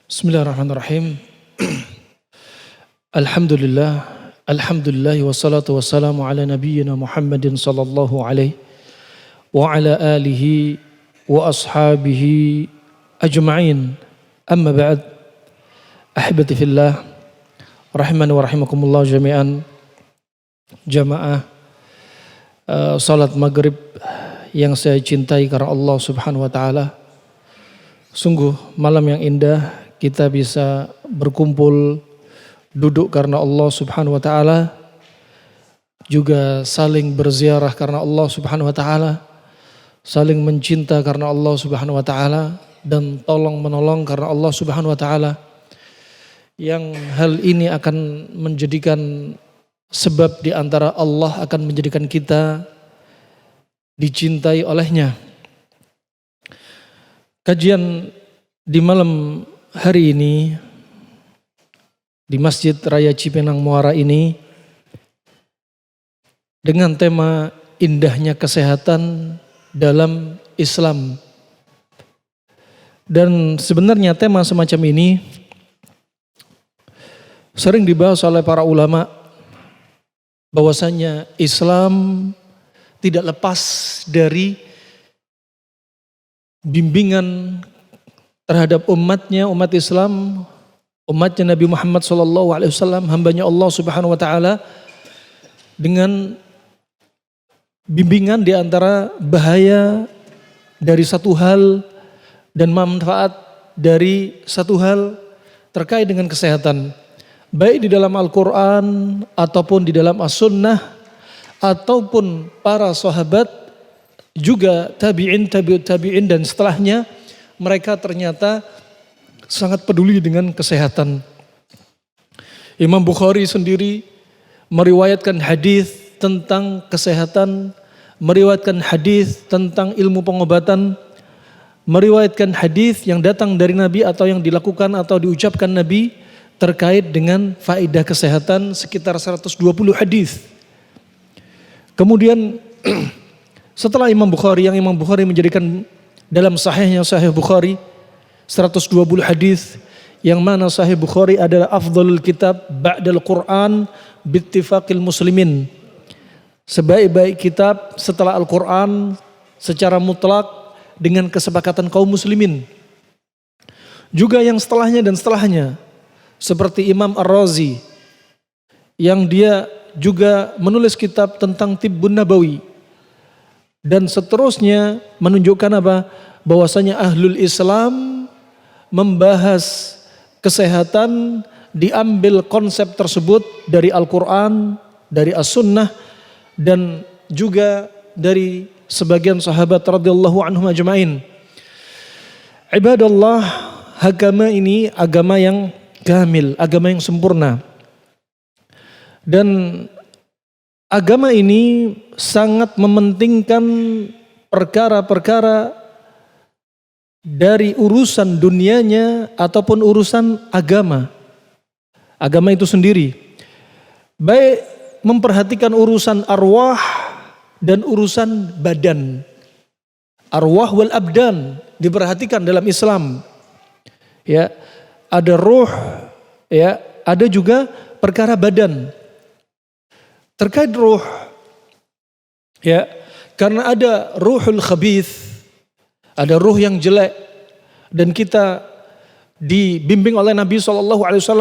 Bismillahirrahmanirrahim. Alhamdulillah wassalatu wassalamu ala nabiyyina Muhammadin sallallahu alaihi wa ala alihi wa ashabihi ajma'in. Amma ba'd. Ahibati fillah, rahimani wa rahimakumullah jami'an. Jamaah salat maghrib yang saya cintai karena Allah Subhanahu wa taala. Sungguh malam yang indah, kita bisa berkumpul duduk karena Allah Subhanahu wa taala, juga saling berziarah karena Allah Subhanahu wa taala, saling mencinta karena Allah Subhanahu wa taala, dan tolong menolong karena Allah Subhanahu wa taala. Yang hal ini akan menjadikan sebab di antara Allah akan menjadikan kita dicintai olehnya. Kajian di malam hari ini di Masjid Raya Cipinang Muara ini dengan tema indahnya kesehatan dalam Islam. Dan sebenarnya tema semacam ini sering dibahas oleh para ulama, bahwasanya Islam tidak lepas dari bimbingan terhadap umatnya, umat Islam, umatnya Nabi Muhammad SAW, hambanya Allah Subhanahu wa taala, dengan bimbingan di antara bahaya dari satu hal dan manfaat dari satu hal terkait dengan kesehatan, baik di dalam Al-Quran ataupun di dalam As-Sunnah ataupun para sahabat, juga tabi'in, tabi'ut tabi'in dan setelahnya. Mereka ternyata sangat peduli dengan kesehatan. Imam Bukhari sendiri meriwayatkan hadis tentang kesehatan, meriwayatkan hadis tentang ilmu pengobatan, meriwayatkan hadis yang datang dari Nabi atau yang dilakukan atau diucapkan Nabi terkait dengan faedah kesehatan, sekitar 120 hadis. Kemudian setelah Imam Bukhari, yang Imam Bukhari menjadikan dalam sahihnya, Sahih Bukhari 120 hadis, yang mana Sahih Bukhari adalah afdhalul kitab ba'dal Quran bittifaqil muslimin, sebaik-baik kitab setelah Al-Quran secara mutlak dengan kesepakatan kaum muslimin. Juga yang setelahnya dan setelahnya, seperti Imam Ar-Razi yang dia juga menulis kitab tentang Tibbun Nabawi, dan seterusnya, menunjukkan apa? Bahwasanya ahlul Islam membahas kesehatan, diambil konsep tersebut dari Al-Quran, dari As-Sunnah, dan juga dari sebagian sahabat radhiyallahu anhum ajma'in. Ibadallah, agama ini agama yang kamil, agama yang sempurna. Dan agama ini sangat mementingkan perkara-perkara dari urusan dunianya ataupun urusan agama. Agama itu sendiri, baik memperhatikan urusan arwah dan urusan badan. Arwah wal abdan diperhatikan dalam Islam. Ya, ada ruh, ya, ada juga perkara badan. Terkait ruh, ya, karena ada ruhul khabith, ada ruh yang jelek, dan kita dibimbing oleh Nabi SAW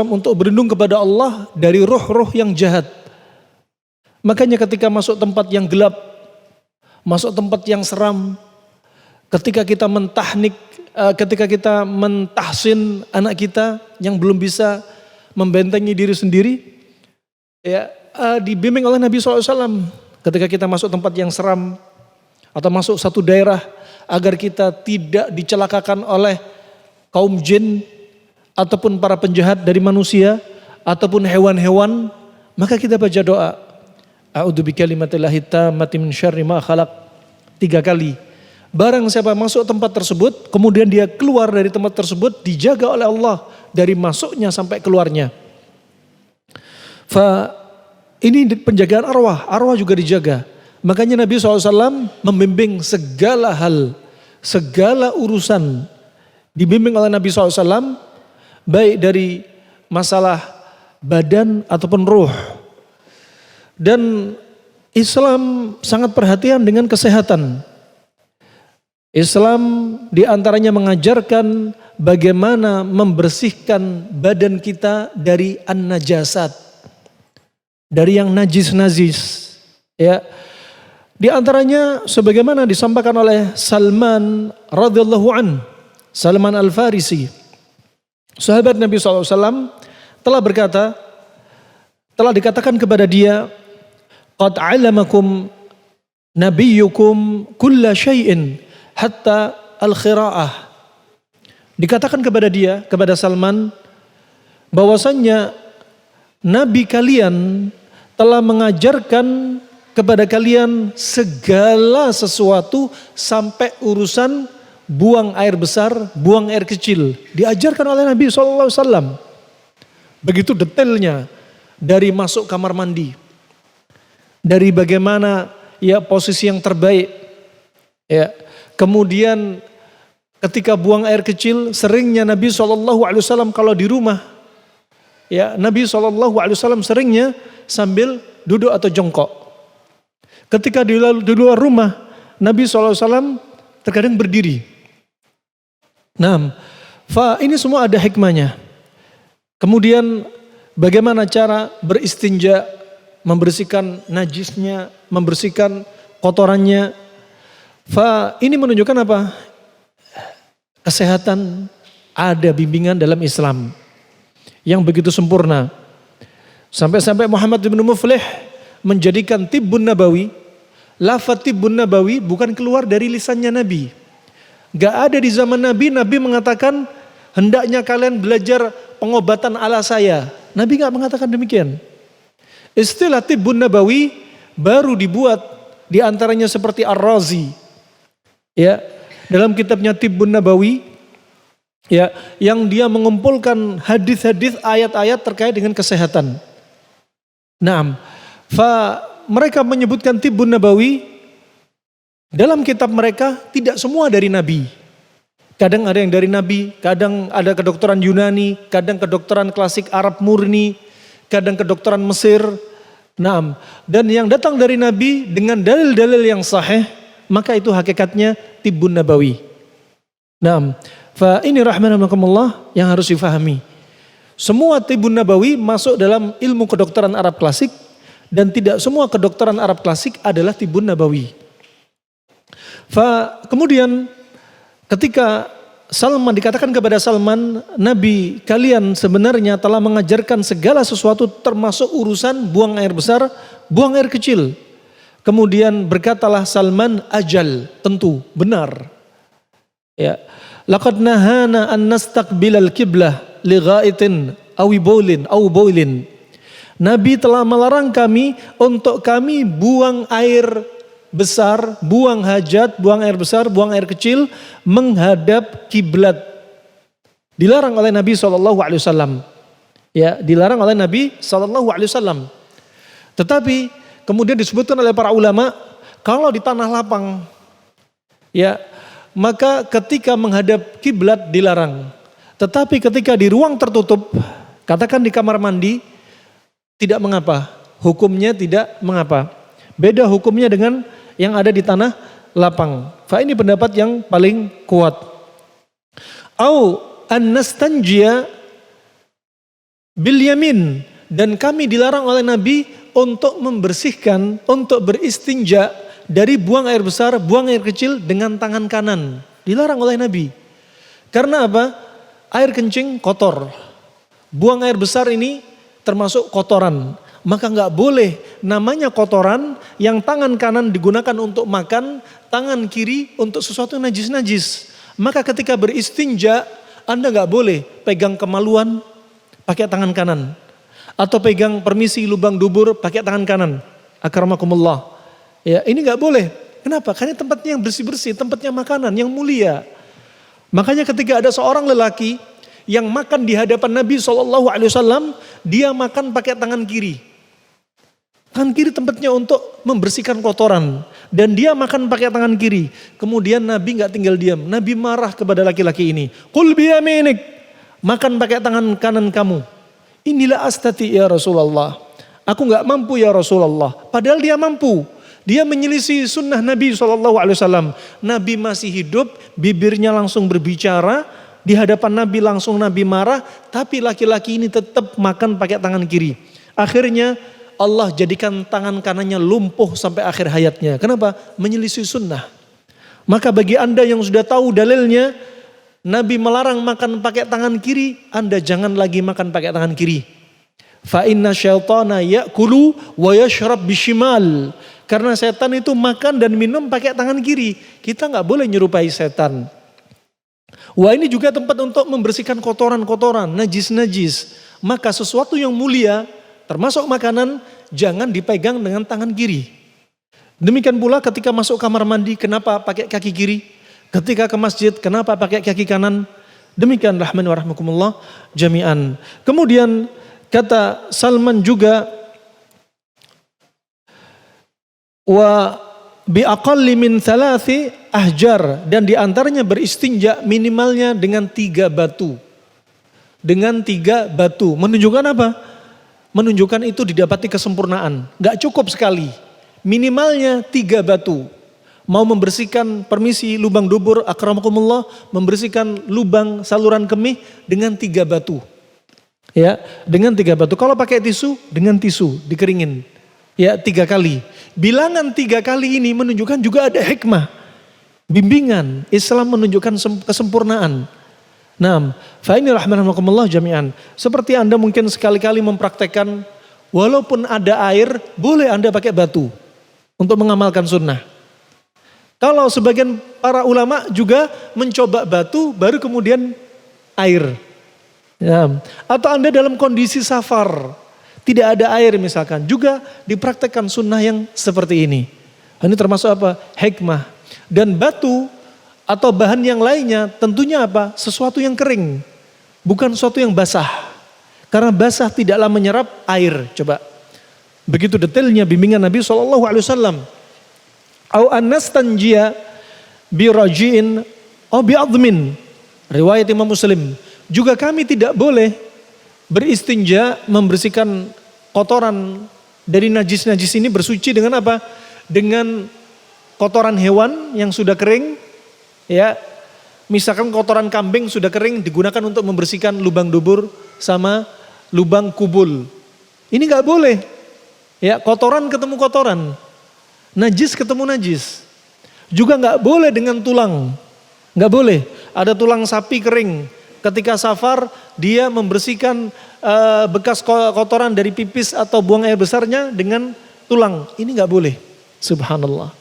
untuk berlindung kepada Allah dari ruh-ruh yang jahat. Makanya ketika masuk tempat yang gelap, masuk tempat yang seram, ketika kita mentahnik, ketika kita mentahsin anak kita yang belum bisa membentengi diri sendiri, ya, dibimbing oleh Nabi SAW ketika kita masuk tempat yang seram atau masuk satu daerah, agar kita tidak dicelakakan oleh kaum jin ataupun para penjahat dari manusia ataupun hewan-hewan, maka kita baca doa, a'udzu bikalimatillahi tammati min syarri ma khalaq, 3 kali. Barang siapa masuk tempat tersebut, kemudian dia keluar dari tempat tersebut, dijaga oleh Allah dari masuknya sampai keluarnya. Ini penjagaan arwah, arwah juga dijaga. Makanya Nabi SAW membimbing segala hal, segala urusan dibimbing oleh Nabi SAW baik dari masalah badan ataupun ruh. Dan Islam sangat perhatian dengan kesehatan. Islam diantaranya mengajarkan bagaimana membersihkan badan kita dari an-najasat, dari yang najis-najis. Ya, di antaranya sebagaimana disampaikan oleh Salman radhiyallahu an, Salman Al-Farisi, sahabat Nabi SAW, telah berkata, telah dikatakan kepada dia, qad alamakum nabiyyukum kulla syai'in hatta al-khira'ah. Dikatakan kepada dia, kepada Salman, bahwasannya Nabi kalian telah mengajarkan kepada kalian segala sesuatu sampai urusan buang air besar, buang air kecil. Diajarkan oleh Nabi SAW. Begitu detailnya, dari masuk kamar mandi, dari bagaimana ya posisi yang terbaik. Ya, kemudian ketika buang air kecil, seringnya Nabi SAW kalau di rumah, ya Nabi SAW seringnya sambil duduk atau jongkok. Ketika di luar rumah, Nabi SAW terkadang berdiri. Nah, ini semua ada hikmahnya. Kemudian bagaimana cara beristinja, membersihkan najisnya, membersihkan kotorannya. Ini menunjukkan apa? Kesehatan, ada bimbingan dalam Islam yang begitu sempurna. Sampai-sampai Muhammad bin Muflih menjadikan tibbun nabawi, lafaz tibbun nabawi bukan keluar dari lisannya Nabi. Gak ada di zaman Nabi, Nabi mengatakan hendaknya kalian belajar pengobatan ala saya. Nabi gak mengatakan demikian. Istilah tibbun nabawi baru dibuat di antaranya seperti Ar-Razi. Ya, dalam kitabnya Tibbun Nabawi, ya, yang dia mengumpulkan hadis-hadis, ayat-ayat terkait dengan kesehatan. Naam. Mereka menyebutkan Tibbun Nabawi dalam kitab mereka tidak semua dari Nabi. Kadang ada yang dari Nabi, kadang ada kedokteran Yunani, kadang kedokteran klasik Arab murni, kadang kedokteran Mesir. Naam. Dan yang datang dari Nabi dengan dalil-dalil yang sahih, maka itu hakikatnya Tibbun Nabawi. Naam. Ini rahmanakumullah yang harus difahami. Semua Tibbun Nabawi masuk dalam ilmu kedokteran Arab klasik. Dan tidak semua kedokteran Arab klasik adalah Tibbun Nabawi. Kemudian ketika Salman dikatakan kepada Salman, Nabi kalian sebenarnya telah mengajarkan segala sesuatu termasuk urusan buang air besar, buang air kecil. Kemudian berkatalah Salman, ajal, tentu, benar. Ya, laqad nahana an nastaqbilal qiblah li ghaitin aw baulin. Nabi telah melarang kami untuk kami buang air besar, buang hajat, buang air besar, buang air kecil menghadap kiblat. Dilarang oleh Nabi SAW. Ya, dilarang oleh Nabi SAW. Tetapi kemudian disebutkan oleh para ulama, kalau di tanah lapang, ya, maka ketika menghadap kiblat dilarang. Tetapi ketika di ruang tertutup, katakan di kamar mandi, tidak mengapa, hukumnya tidak mengapa. Beda hukumnya dengan yang ada di tanah lapang. Ini pendapat yang paling kuat. Au an-nastanjiya bil yamin, dan kami dilarang oleh Nabi untuk membersihkan, untuk beristinja dari buang air besar, buang air kecil dengan tangan kanan. Dilarang oleh Nabi. Karena apa? Air kencing kotor. Buang air besar ini termasuk kotoran, maka nggak boleh namanya kotoran yang tangan kanan digunakan untuk makan, tangan kiri untuk sesuatu najis-najis. Maka ketika beristinja, Anda nggak boleh pegang kemaluan pakai tangan kanan, atau pegang permisi lubang dubur pakai tangan kanan. Akramakumullah. Ya, ini nggak boleh. Kenapa? Karena tempatnya yang bersih-bersih, tempatnya makanan yang mulia. Makanya ketika ada seorang lelaki yang makan di hadapan Nabi SAW, dia makan pakai tangan kiri. Tangan kiri tempatnya untuk membersihkan kotoran. Dan dia makan pakai tangan kiri. Kemudian Nabi gak tinggal diam. Nabi marah kepada laki-laki ini. Qul biyaminik. makan pakai tangan kanan kamu. Inilah astati ya Rasulullah. Aku nggak mampu ya Rasulullah. Padahal dia mampu. Dia menyelisih sunnah Nabi SAW. Nabi masih hidup, bibirnya langsung berbicara. Di hadapan Nabi langsung Nabi marah. Tapi laki-laki ini tetap makan pakai tangan kiri. Akhirnya Allah jadikan tangan kanannya lumpuh sampai akhir hayatnya. Kenapa? Menyelisih sunnah. Maka bagi Anda yang sudah tahu dalilnya, Nabi melarang makan pakai tangan kiri, Anda jangan lagi makan pakai tangan kiri. Fa inna syaitana ya'kulu wa yashrab bishimal. Karena setan itu makan dan minum pakai tangan kiri. Kita nggak boleh nyerupai setan. Wah, ini juga tempat untuk membersihkan kotoran-kotoran, najis-najis. Maka sesuatu yang mulia, termasuk makanan, jangan dipegang dengan tangan kiri. Demikian pula ketika masuk kamar mandi, kenapa pakai kaki kiri? Ketika ke masjid, kenapa pakai kaki kanan? Demikian rahman wa rahmakumullah jami'an. Kemudian kata Salman juga, wa bi aqalli min thalathi ahjar, dan diantaranya beristinja minimalnya dengan 3 batu. Dengan 3 batu. Menunjukkan apa? Menunjukkan itu didapati kesempurnaan. Gak cukup sekali. Minimalnya 3 batu. Mau membersihkan permisi lubang dubur, akramakumullah, membersihkan lubang saluran kemih dengan 3 batu. Ya, dengan 3 batu. Kalau pakai tisu, dengan tisu dikeringin. Ya, 3 kali. Bilangan 3 kali ini menunjukkan juga ada hikmah. Bimbingan. Islam menunjukkan kesempurnaan. Nah, fa ini rahmanakumullah jami'an. Seperti Anda mungkin sekali-kali mempraktekkan, walaupun ada air, boleh Anda pakai batu untuk mengamalkan sunnah. Kalau sebagian para ulama juga mencoba batu, baru kemudian air. Ya. Atau Anda dalam kondisi safar, tidak ada air misalkan, juga dipraktekkan sunnah yang seperti ini. Ini termasuk apa? Hikmah. Dan batu atau bahan yang lainnya tentunya apa? Sesuatu yang kering, bukan sesuatu yang basah. Karena basah tidaklah menyerap air. Coba, begitu detailnya bimbingan Nabi SAW. Au annastanjiya bi raji'in au bi admin. Riwayat Imam Muslim. Juga kami tidak boleh beristinja, membersihkan kotoran dari najis-najis ini, bersuci dengan apa? Dengan kotoran hewan yang sudah kering, ya. Misalkan kotoran kambing sudah kering, digunakan untuk membersihkan lubang dubur sama lubang kubul. Ini nggak boleh. Ya, kotoran ketemu kotoran, najis ketemu najis. Juga nggak boleh dengan tulang, nggak boleh. Ada tulang sapi kering. Ketika safar, dia membersihkan bekas kotoran dari pipis atau buang air besarnya dengan tulang. Ini nggak boleh. Subhanallah.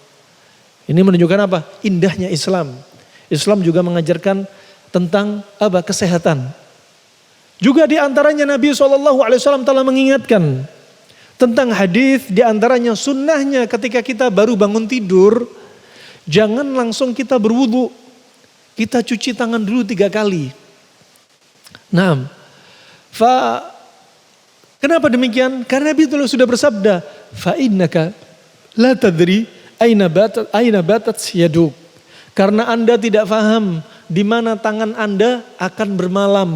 Ini menunjukkan apa? Indahnya Islam. Islam juga mengajarkan tentang apa? Kesehatan. Juga diantaranya Nabi SAW telah mengingatkan tentang hadis, diantaranya sunnahnya ketika kita baru bangun tidur, jangan langsung kita berwudu. Kita cuci tangan dulu 3 kali. Nah, kenapa demikian? Karena Nabi sudah bersabda, fa innaka la tadri aina batat yaduk. Karena Anda tidak paham di mana tangan Anda akan bermalam.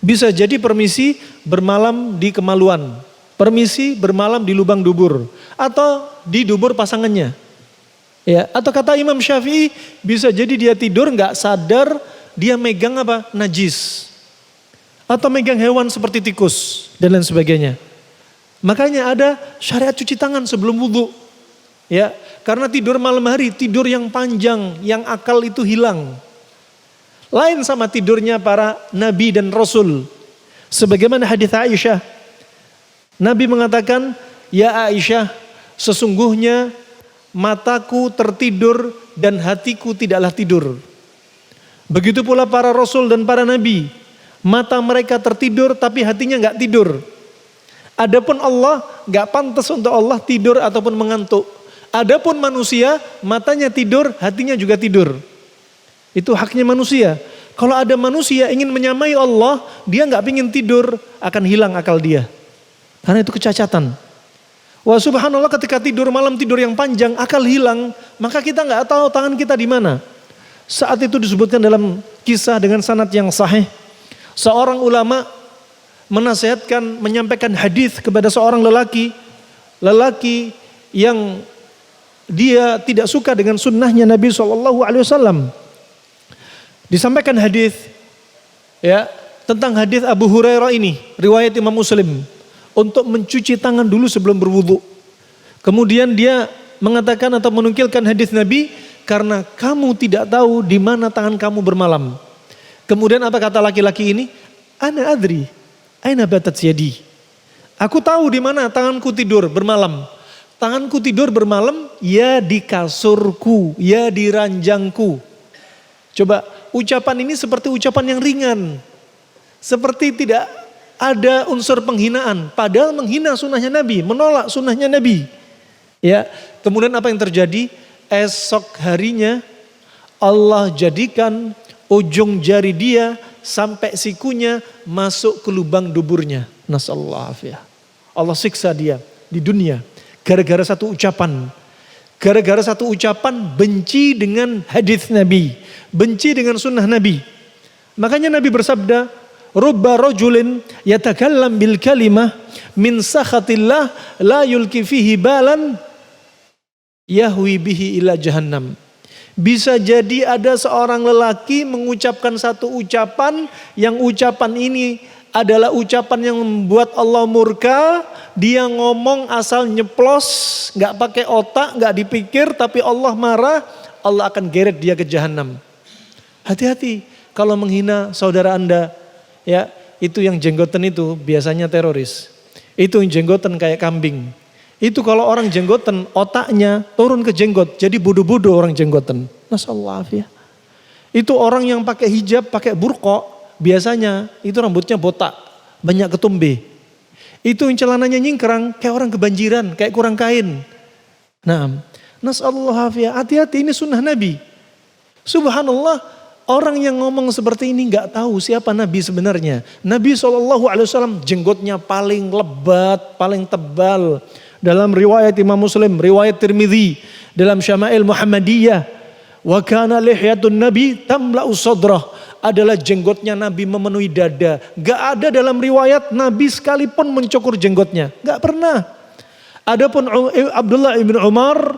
Bisa jadi permisi bermalam di kemaluan, permisi bermalam di lubang dubur, atau di dubur pasangannya. Ya, atau kata Imam Syafi'i, bisa jadi dia tidur nggak sadar dia megang apa? Najis. Atau megang hewan seperti tikus dan lain sebagainya. Makanya ada syariat cuci tangan sebelum wudhu. Ya, karena tidur malam hari, tidur yang panjang, yang akal itu hilang. Lain sama tidurnya para nabi dan rasul. Sebagaimana hadis Aisyah. Nabi mengatakan, ya Aisyah, sesungguhnya mataku tertidur dan hatiku tidaklah tidur. Begitu pula para rasul dan para nabi. Mata mereka tertidur tapi hatinya nggak tidur. Adapun Allah, nggak pantas untuk Allah tidur ataupun mengantuk. Adapun manusia, matanya tidur, hatinya juga tidur. Itu haknya manusia. Kalau ada manusia ingin menyamai Allah, dia nggak pingin tidur, akan hilang akal dia. Karena itu kecacatan. Wah, subhanallah, ketika tidur malam, tidur yang panjang, akal hilang, maka kita nggak tahu tangan kita di mana. Saat itu disebutkan dalam kisah dengan sanad yang sahih. Seorang ulama menasihatkan, menyampaikan hadis kepada seorang lelaki yang dia tidak suka dengan sunnahnya Nabi SAW. Disampaikan hadis ya tentang hadis Abu Hurairah ini, riwayat Imam Muslim, untuk mencuci tangan dulu sebelum berwudu. Kemudian dia mengatakan atau menukilkan hadis Nabi, karena kamu tidak tahu di mana tangan kamu bermalam. Kemudian apa kata laki-laki ini? Ana adri, aina batat yadi. Aku tahu di mana tanganku tidur bermalam. Tanganku tidur bermalam ya di kasurku, ya di ranjangku. Coba, ucapan ini seperti ucapan yang ringan. Seperti tidak ada unsur penghinaan. Padahal menghina sunnahnya Nabi, menolak sunnahnya Nabi. Ya, kemudian apa yang terjadi? Esok harinya Allah jadikan ujung jari dia sampai sikunya masuk ke lubang duburnya. Nasallahu afiyah. Allah siksa dia di dunia gara-gara satu ucapan. Gara-gara satu ucapan benci dengan hadis Nabi, benci dengan sunnah Nabi. Makanya Nabi bersabda, "Rubba rajulin yatakallam bil kalimah min sakhatillah la yulki fihi balan yahwi bihi ila jahannam." Bisa jadi ada seorang lelaki mengucapkan satu ucapan yang ucapan ini adalah ucapan yang membuat Allah murka. Dia ngomong asal nyeplos, gak pakai otak, gak dipikir, tapi Allah marah, Allah akan geret dia ke jahanam. Hati-hati kalau menghina saudara Anda, ya itu yang jenggotan itu biasanya teroris. Itu yang jenggotan kayak kambing. Itu kalau orang jenggotan otaknya turun ke jenggot, jadi bodoh-bodoh orang jenggotan. Nasallahu ya. Itu orang yang pakai hijab, pakai burqa, biasanya itu rambutnya botak, banyak ketumbe. Itu yang celananya nyingkrang, kayak orang kebanjiran, kayak kurang kain. Nah, nasallahu ya. Hati-hati, ini sunnah Nabi. Subhanallah, orang yang ngomong seperti ini nggak tahu siapa Nabi sebenarnya. Nabi SAW jenggotnya paling lebat, paling tebal. Dalam riwayat Imam Muslim, riwayat Tirmidzi, dalam Syama'il Muhammadiyah, wa kana lihyatun Nabi tamla'u sadrah, adalah jenggotnya Nabi memenuhi dada. Gak ada dalam riwayat Nabi sekalipun mencukur jenggotnya, gak pernah. Adapun Abdullah ibn Umar,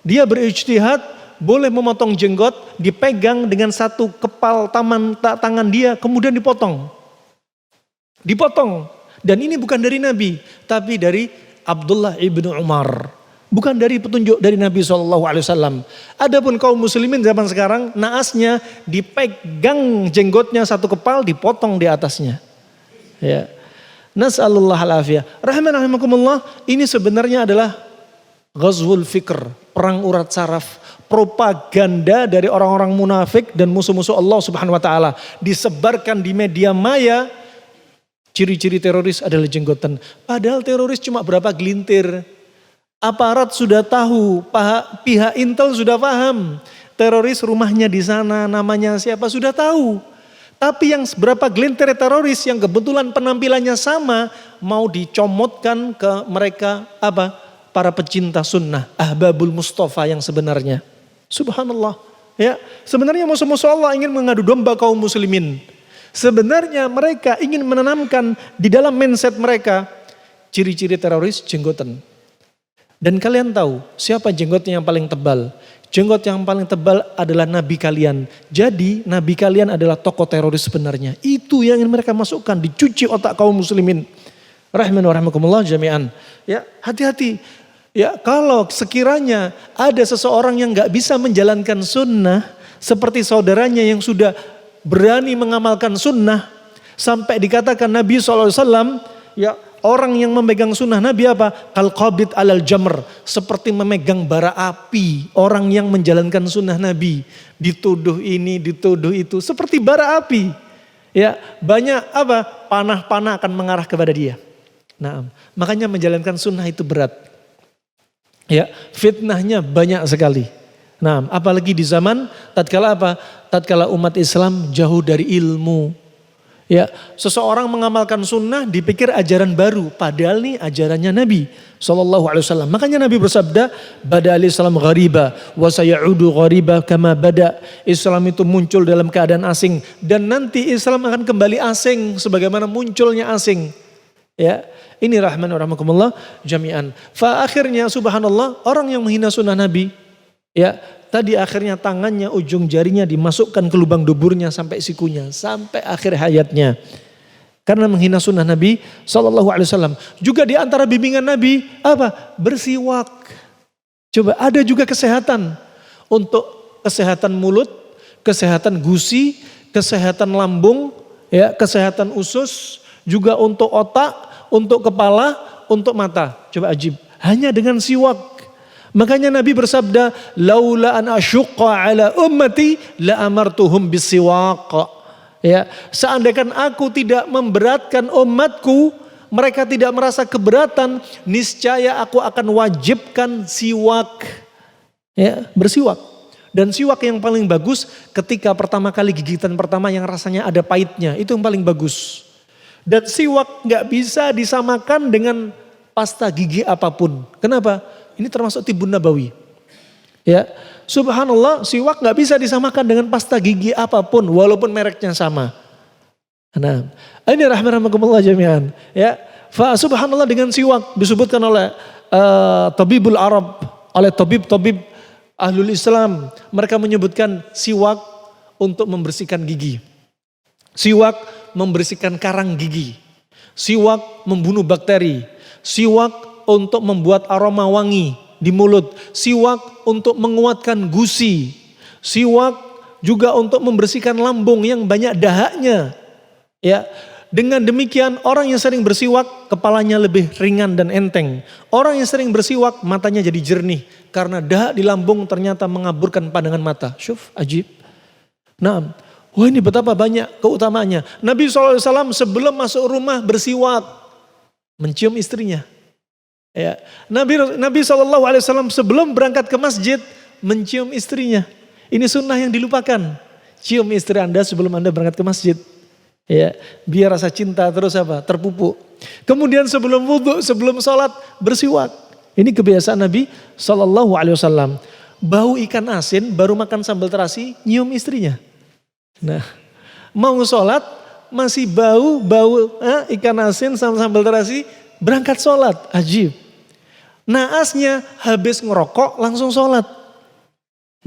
dia berijtihad boleh memotong jenggot, dipegang dengan satu kepal tangan dia, kemudian dipotong. Dan ini bukan dari Nabi, tapi dari Abdullah ibn Umar. Bukan dari petunjuk dari Nabi SAW. Adapun kaum muslimin zaman sekarang, naasnya dipegang jenggotnya satu kepal, dipotong di atasnya. Ya. Nas'alullah al-afiyah. Rahimakumullah, ini sebenarnya adalah ghazwul fikr, perang urat saraf, propaganda dari orang-orang munafik dan musuh-musuh Allah Subhanahu wa taala, disebarkan di media maya. Ciri-ciri teroris adalah jenggotan. Padahal teroris cuma berapa gelintir. Aparat sudah tahu, pihak intel sudah paham. Teroris rumahnya di sana, namanya siapa sudah tahu. Tapi yang berapa gelintir teroris yang kebetulan penampilannya sama, mau dicomotkan ke mereka apa? Para pecinta sunnah, ahbabul Mustafa yang sebenarnya. Subhanallah. Ya, sebenarnya musuh-musuh Allah ingin mengadu domba kaum muslimin. Sebenarnya mereka ingin menanamkan di dalam mindset mereka ciri-ciri teroris jenggotan. Dan kalian tahu siapa jenggotnya yang paling tebal? Jenggot yang paling tebal adalah nabi kalian. Jadi nabi kalian adalah tokoh teroris sebenarnya. Itu yang ingin mereka masukkan, dicuci otak kaum muslimin. Rahman wa rahmakumullah jami'an. Ya, hati-hati. Ya, kalau sekiranya ada seseorang yang gak bisa menjalankan sunnah seperti saudaranya yang sudah berani mengamalkan sunnah, sampai dikatakan Nabi SAW, ya orang yang memegang sunnah Nabi apa? Kal-qabid alal jamr, seperti memegang bara api. Orang yang menjalankan sunnah Nabi, dituduh ini, dituduh itu, seperti bara api. Ya, banyak apa? Panah-panah akan mengarah kepada dia. Nah, makanya menjalankan sunnah itu berat. Ya, fitnahnya banyak sekali. Nah, apalagi di zaman tatkala apa? Tatkala umat Islam jauh dari ilmu. Ya, seseorang mengamalkan sunnah dipikir ajaran baru, padahal nih ajarannya Nabi Sallallahu Alaihi Wasallam. Makanya Nabi bersabda, "Bada al-Islam ghariba, wa sayaudu ghariba kama bada." Islam itu muncul dalam keadaan asing dan nanti Islam akan kembali asing sebagaimana munculnya asing. Ya, ini rahman wa rahmakumullah jami'an. Fa akhirnya subhanallah orang yang menghina sunnah Nabi, ya. Tadi akhirnya tangannya, ujung jarinya dimasukkan ke lubang duburnya sampai sikunya, sampai akhir hayatnya. Karena menghina sunnah Nabi Sallallahu Alaihi Wasallam. Juga di antara bimbingan Nabi, apa? Bersiwak. Coba ada juga kesehatan. Untuk kesehatan mulut, kesehatan gusi, kesehatan lambung, ya, kesehatan usus, juga untuk otak, untuk kepala, untuk mata. Coba ajib. Hanya dengan siwak. Makanya Nabi bersabda, laula an asyqa ala ummati la amartuhum bisiwaq. Ya, seandainya aku tidak memberatkan umatku, mereka tidak merasa keberatan, niscaya aku akan wajibkan siwak. Ya, bersiwak. Dan siwak yang paling bagus ketika pertama kali gigitan pertama yang rasanya ada pahitnya, itu yang paling bagus. Dan siwak nggak bisa disamakan dengan pasta gigi apapun. Kenapa? Ini termasuk tibbun nabawi. Ya, subhanallah, siwak nggak bisa disamakan dengan pasta gigi apapun walaupun mereknya sama. Nah, ini rahmatullah jami'an. Ya, fa subhanallah dengan siwak disebutkan oleh tabibul Arab, oleh tabib-tabib ahlul Islam, mereka menyebutkan siwak untuk membersihkan gigi. Siwak membersihkan karang gigi. Siwak membunuh bakteri. Siwak untuk membuat aroma wangi di mulut. Siwak untuk menguatkan gusi. Siwak juga untuk membersihkan lambung yang banyak dahaknya. Ya, dengan demikian orang yang sering bersiwak kepalanya lebih ringan dan enteng. Orang yang sering bersiwak matanya jadi jernih karena dahak di lambung ternyata mengaburkan pandangan mata. Syuf, ajib. Nah, wah ini betapa banyak keutamaannya. Nabi SAW sebelum masuk rumah bersiwak, mencium istrinya. Ya, Nabi SAW sebelum berangkat ke masjid mencium istrinya. Ini sunnah yang dilupakan. Cium istri Anda sebelum Anda berangkat ke masjid. Ya, biar rasa cinta terus apa? Terpupuk. Kemudian sebelum wudhu, sebelum sholat bersiwak. Ini kebiasaan Nabi SAW. Bau ikan asin baru makan sambal terasi nyium istrinya. Nah, mau sholat masih bau ikan asin sama sambal terasi. Berangkat sholat, ajib. Naasnya habis ngerokok langsung sholat.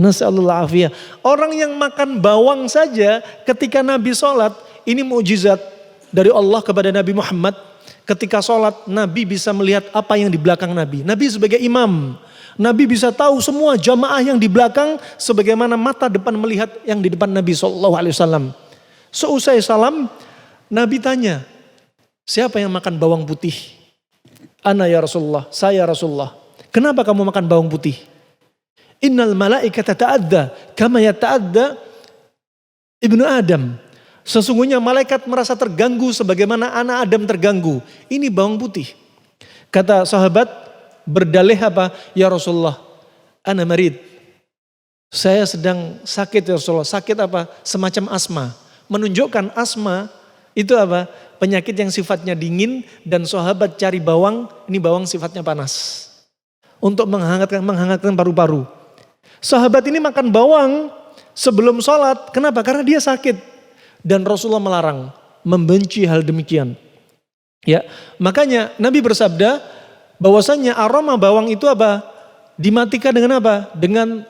Nasallallahu afiyah. Orang yang makan bawang saja ketika Nabi sholat, ini mukjizat dari Allah kepada Nabi Muhammad. Ketika sholat, Nabi bisa melihat apa yang di belakang Nabi. Nabi sebagai imam, Nabi bisa tahu semua jamaah yang di belakang sebagaimana mata depan melihat yang di depan Nabi SAW. Seusai salam, Nabi tanya, siapa yang makan bawang putih? Ana ya Rasulullah, saya Rasulullah. Kenapa kamu makan bawang putih? Innal malaikata ta'adda kama yata'adda ibnu Adam. Sesungguhnya malaikat merasa terganggu sebagaimana anak Adam terganggu. Ini bawang putih. Kata sahabat berdalih apa? Ya Rasulullah, ana marid. Saya sedang sakit ya Rasulullah. Sakit apa? Semacam asma. Menunjukkan asma itu apa? Penyakit yang sifatnya dingin dan sahabat cari bawang, ini bawang sifatnya panas. Untuk menghangatkan paru-paru. Sahabat ini makan bawang sebelum sholat. Kenapa? Karena dia sakit. Dan Rasulullah melarang, membenci hal demikian. Ya, makanya Nabi bersabda bahwasannya aroma bawang itu apa? Dimatikan dengan apa? Dengan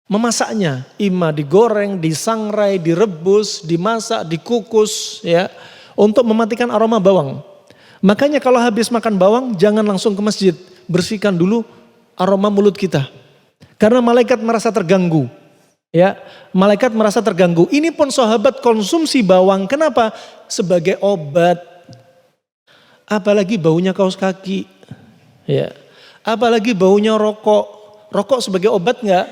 memasaknya. Ima digoreng, disangrai, direbus, dimasak, dikukus, ya. Untuk mematikan aroma bawang. Makanya kalau habis makan bawang jangan langsung ke masjid. Bersihkan dulu aroma mulut kita. Karena malaikat merasa terganggu. Ya, malaikat merasa terganggu. Ini pun sahabat konsumsi bawang. Kenapa? Sebagai obat. Apalagi baunya kaos kaki. Ya. Apalagi baunya rokok. Rokok sebagai obat enggak?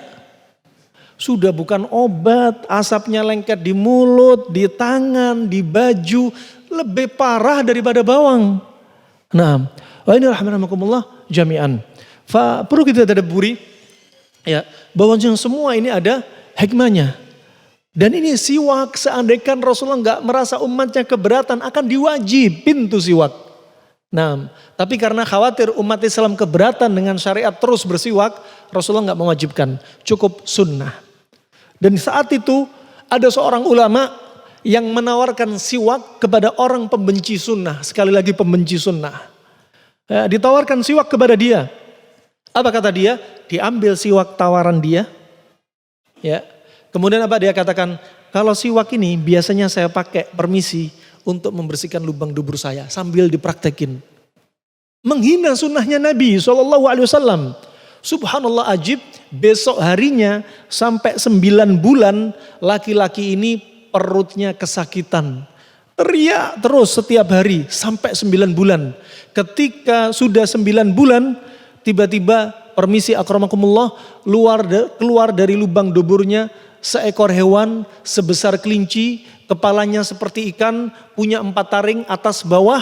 Sudah bukan obat. Asapnya lengket di mulut, di tangan, di baju. Lebih parah daripada bawang. Nah, ini rahmatullah jami'an. Perlu kita tadabburi ya, bahwa semua ini ada hikmahnya. Dan ini siwak, seandainya Rasulullah nggak merasa umatnya keberatan, akan diwajibin tuh siwak. Nah, tapi karena khawatir umat Islam keberatan dengan syariat terus bersiwak, Rasulullah nggak mewajibkan, cukup sunnah. Dan saat itu ada seorang ulama yang menawarkan siwak kepada orang pembenci sunnah. Sekali lagi pembenci sunnah. Ditawarkan siwak kepada dia. Apa kata dia? Diambil siwak tawaran dia. Ya. Kemudian apa dia katakan? Kalau siwak ini biasanya saya pakai permisi untuk membersihkan lubang dubur saya. Sambil dipraktekin. Menghina sunnahnya Nabi SAW. Subhanallah ajib, besok harinya sampai 9 bulan laki-laki ini perutnya kesakitan. Teriak terus setiap hari sampai 9 bulan. Ketika sudah 9 bulan, tiba-tiba permisi akramakumullah keluar dari lubang duburnya seekor hewan sebesar kelinci, kepalanya seperti ikan, punya 4 taring atas bawah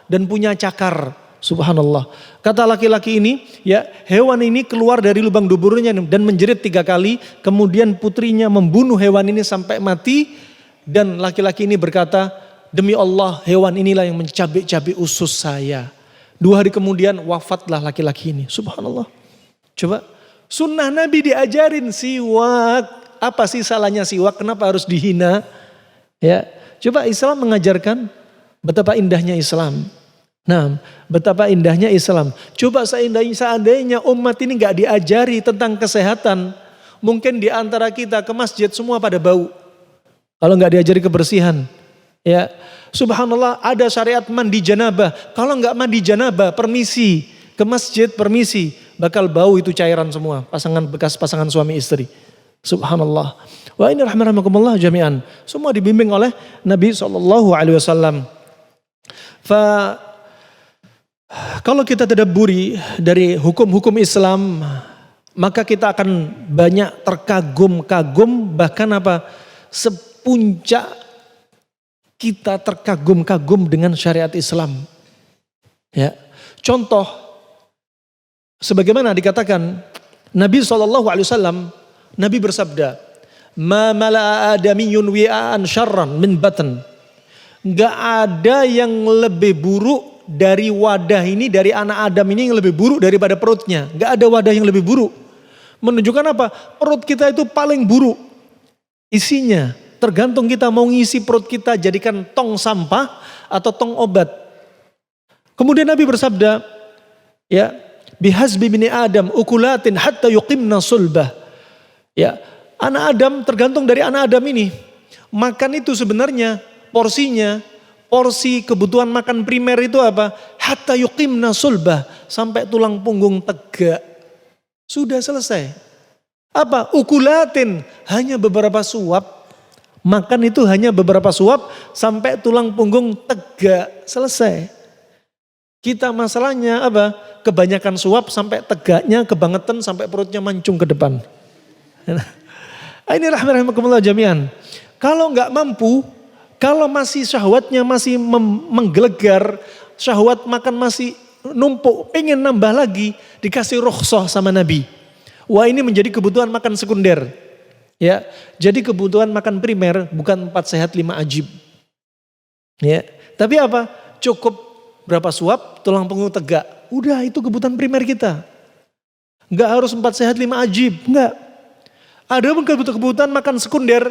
dan punya cakar. Subhanallah. Kata laki-laki ini, ya hewan ini keluar dari lubang duburnya dan menjerit 3 kali. Kemudian putrinya membunuh hewan ini sampai mati. Dan laki-laki ini berkata, demi Allah hewan inilah yang mencabik-cabik usus saya. 2 hari kemudian wafatlah laki-laki ini. Subhanallah. Coba sunnah Nabi diajarin siwak. Apa sih salahnya siwak? Kenapa harus dihina? Ya, coba Islam mengajarkan betapa indahnya Islam. Nah, betapa indahnya Islam. Coba seandainya umat ini gak diajari tentang kesehatan, mungkin di antara kita ke masjid semua pada bau. Kalau gak diajari kebersihan, ya subhanallah ada syariat mandi janabah. Kalau gak mandi janabah, permisi ke masjid, permisi, bakal bau itu cairan semua, pasangan suami istri. Subhanallah. Wa ini rahmanakumullah jami'an. Semua dibimbing oleh Nabi SAW. Kalau kita tadabburi dari hukum-hukum Islam, maka kita akan banyak terkagum-kagum, bahkan sepuncak kita terkagum-kagum dengan syariat Islam. Ya, contoh, sebagaimana dikatakan Nabi SAW, Nabi bersabda, "Ma mala'a adamiyyun wi'an syarran min batn." Enggak ada yang lebih buruk dari wadah ini, dari anak Adam ini yang lebih buruk daripada perutnya. Gak ada wadah yang lebih buruk. Menunjukkan apa? Perut kita itu paling buruk. Isinya, tergantung kita mau ngisi perut kita jadikan tong sampah atau tong obat. Kemudian Nabi bersabda, ya, bihasbi bini Adam ukulatin hatta yuqimna sulbah. Ya, anak Adam tergantung dari anak Adam ini. Makan itu sebenarnya porsinya, porsi kebutuhan makan primer itu apa? Hatta yuqimna sulbah, sampai tulang punggung tegak. Sudah selesai. Apa? Ukulatin, hanya beberapa suap. Makan itu hanya beberapa suap sampai tulang punggung tegak. Selesai. Kita masalahnya apa? Kebanyakan suap sampai tegaknya kebangetan sampai perutnya mancung ke depan. Ini rahmatullah jami'an. Kalau nggak mampu, kalau masih syahwatnya masih menggelegar, syahwat makan masih numpuk, pengen nambah lagi, dikasih rukhsah sama Nabi. Wah, ini menjadi kebutuhan makan sekunder. Ya, jadi kebutuhan makan primer bukan 4 sehat 5 ajib. Ya, tapi apa? Cukup berapa suap, tulang punggung tegak. Udah, itu kebutuhan primer kita. Enggak harus 4 sehat 5 ajib, enggak. Ada pun kebutuhan makan sekunder,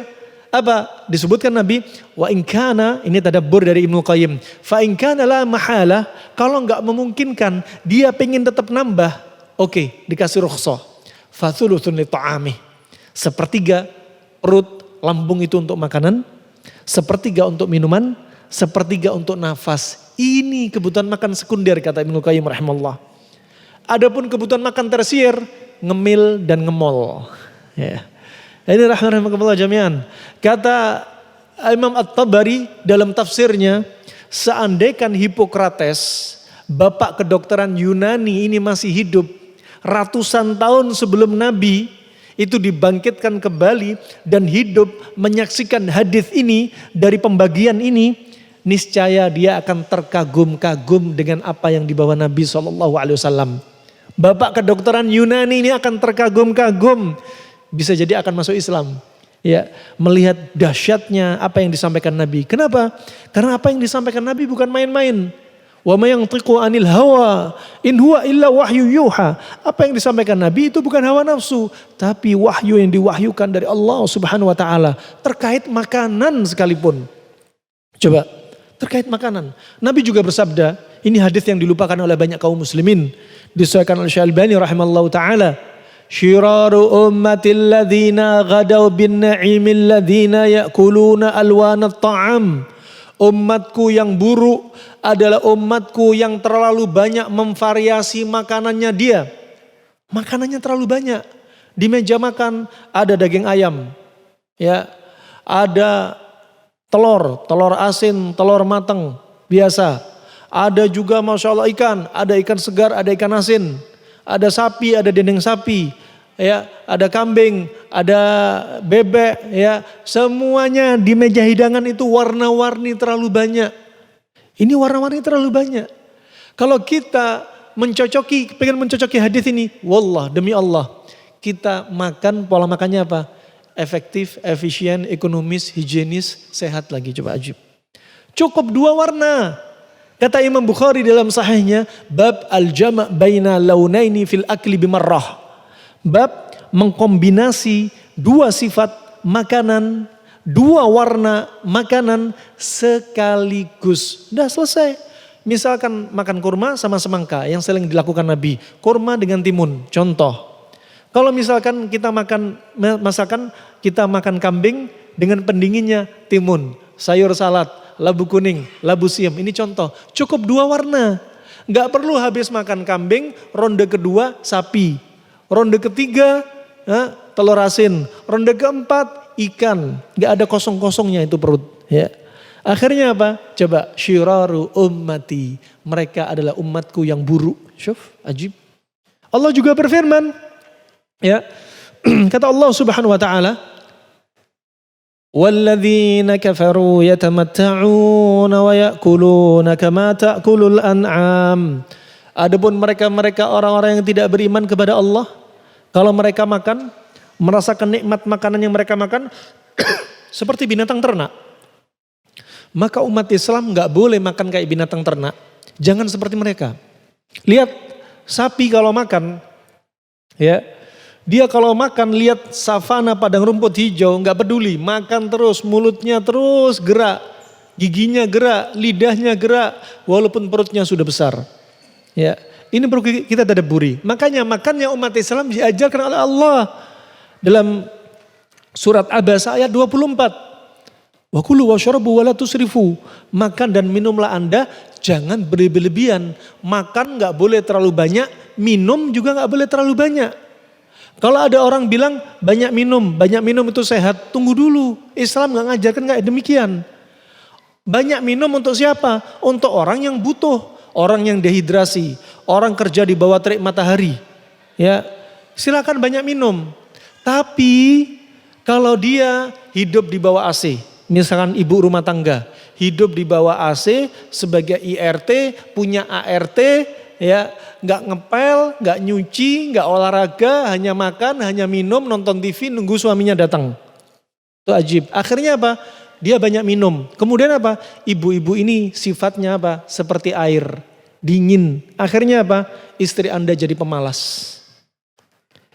apa disebutkan Nabi, wa in kana, ini tadabbur dari Ibnu Qayyim, fa in kana la mahala, kalau enggak memungkinkan dia pengen tetap nambah, oke, dikasih rukhsah, fa thuluthun li ta'ami, 1/3 perut lambung itu untuk makanan, 1/3 untuk minuman, 1/3 untuk nafas. Ini kebutuhan makan sekunder kata Ibnu Qayyim rahimahullah. Adapun kebutuhan makan tersier, ngemil dan ngemol. Ya. Ini rahmatullah jami'an. Kata Imam At-Tabari dalam tafsirnya, seandainya Hippocrates, bapak kedokteran Yunani ini masih hidup ratusan tahun sebelum Nabi, itu dibangkitkan kembali dan hidup menyaksikan hadis ini dari pembagian ini, niscaya dia akan terkagum-kagum dengan apa yang dibawa Nabi SAW. Bapak kedokteran Yunani ini akan terkagum-kagum. Bisa jadi akan masuk Islam. Ya, melihat dahsyatnya apa yang disampaikan Nabi. Kenapa? Karena apa yang disampaikan Nabi bukan main-main. Wa may yantiqu 'anil hawa in huwa illa wahyu yuha. Apa yang disampaikan Nabi itu bukan hawa nafsu, tapi wahyu yang diwahyukan dari Allah Subhanahu wa taala terkait makanan sekalipun. Coba, terkait makanan. Nabi juga bersabda, ini hadis yang dilupakan oleh banyak kaum muslimin, disahihkan oleh Syalbani rahimallahu taala. Syiraru ummatil ladzina ghadaw bin na'imil ladzina ya'kuluna alwanat ta'am. Umatku yang buruk adalah umatku yang terlalu banyak memvariasi makanannya dia. Makanannya terlalu banyak. Di meja makan ada daging ayam. Ya, ada telur asin, telur matang biasa. Ada juga Masya Allah ikan, ada ikan segar, ada ikan asin. Ada sapi, ada dendeng sapi, ya, ada kambing, ada bebek, ya, semuanya di meja hidangan itu warna-warni terlalu banyak. Ini warna-warni terlalu banyak. Kalau kita pengen mencocoki hadis ini, wallah demi Allah, kita makan pola makannya apa? Efektif, efisien, ekonomis, higienis, sehat lagi. Coba ajib. Cukup 2 warna. Kata Imam Bukhari dalam sahihnya, bab al-jama' baina launaini fil akli bimarrah. Bab mengkombinasi 2 sifat makanan, 2 warna makanan sekaligus. Udah selesai. Misalkan makan kurma sama semangka yang sering dilakukan Nabi. Kurma dengan timun, contoh. Kalau misalkan kita makan kambing dengan pendinginnya timun, sayur salad, labu kuning, labu siam. Ini contoh. Cukup 2 warna. Gak perlu habis makan kambing, ronde kedua sapi. Ronde ketiga telur asin. Ronde keempat ikan. Gak ada kosong-kosongnya itu perut. Ya. Akhirnya apa? Coba syiraru ummati. Mereka adalah umatku yang buruk. Syuf, ajib. Allah juga berfirman. Ya. Kata Allah Subhanahu wa taala, walladzina kafaru yatamatta'una wa ya'kuluna kama ta'kulul an'am. Adapun mereka orang-orang yang tidak beriman kepada Allah, kalau mereka makan, merasakan nikmat makanan yang mereka makan seperti binatang ternak. Maka umat Islam enggak boleh makan kayak binatang ternak. Jangan seperti mereka. Lihat sapi kalau makan, ya, dia kalau makan lihat savana padang rumput hijau nggak peduli, makan terus, mulutnya terus gerak, giginya gerak, lidahnya gerak, walaupun perutnya sudah besar. Ya, ini perlu kita tadabburi. Makanya makannya umat Islam diajarkan oleh Allah dalam surat Abasa ayat 24. Wa kulu washrabu wa la tusrifu. Makan dan minumlah Anda, jangan berlebihan. Makan nggak boleh terlalu banyak, minum juga nggak boleh terlalu banyak. Kalau ada orang bilang banyak minum itu sehat, tunggu dulu. Islam nggak ngajarkan kayak demikian. Banyak minum untuk siapa? Untuk orang yang butuh, orang yang dehidrasi, orang kerja di bawah terik matahari. Ya, silakan banyak minum. Tapi kalau dia hidup di bawah AC, misalkan ibu rumah tangga, hidup di bawah AC sebagai IRT, punya ART, ya, nggak ngepel, nggak nyuci, nggak olahraga, hanya makan, hanya minum, nonton TV, nunggu suaminya datang. Itu ajib. Akhirnya apa? Dia banyak minum. Kemudian apa? Ibu-ibu ini sifatnya apa? Seperti air, dingin. Akhirnya apa? Istri Anda jadi pemalas.